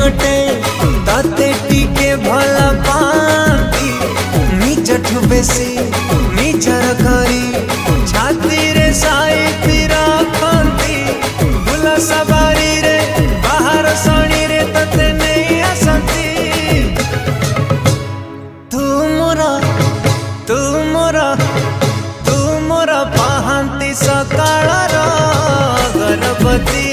कटे ताते टीके भला पाती निजठु बेसी निजर करी छाती रे साई रखती भूला सवारी रे बाहर सणी रे तते नहीं आसती तू मोरा पाहांती सकाळर गणपति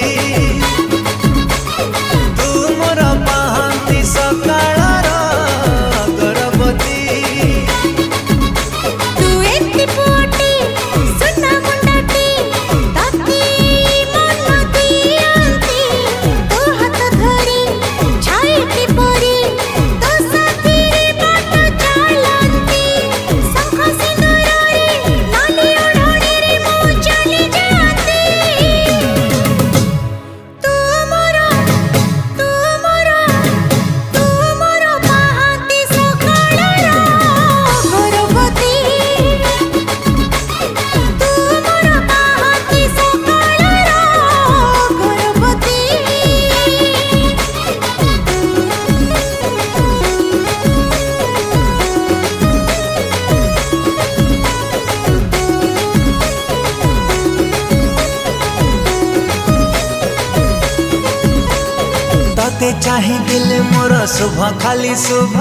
ते चाहे दिल मोर शुभ खाली शुभ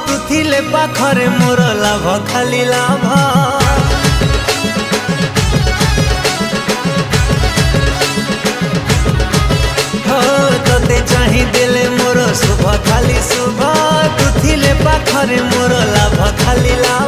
तू थिले पाखरे मोर लाभ खाली लाभ हो ते चाहे दिल मोर शुभ खाली शुभ तू थिले पाखरे मोर लाभ खाली लाभ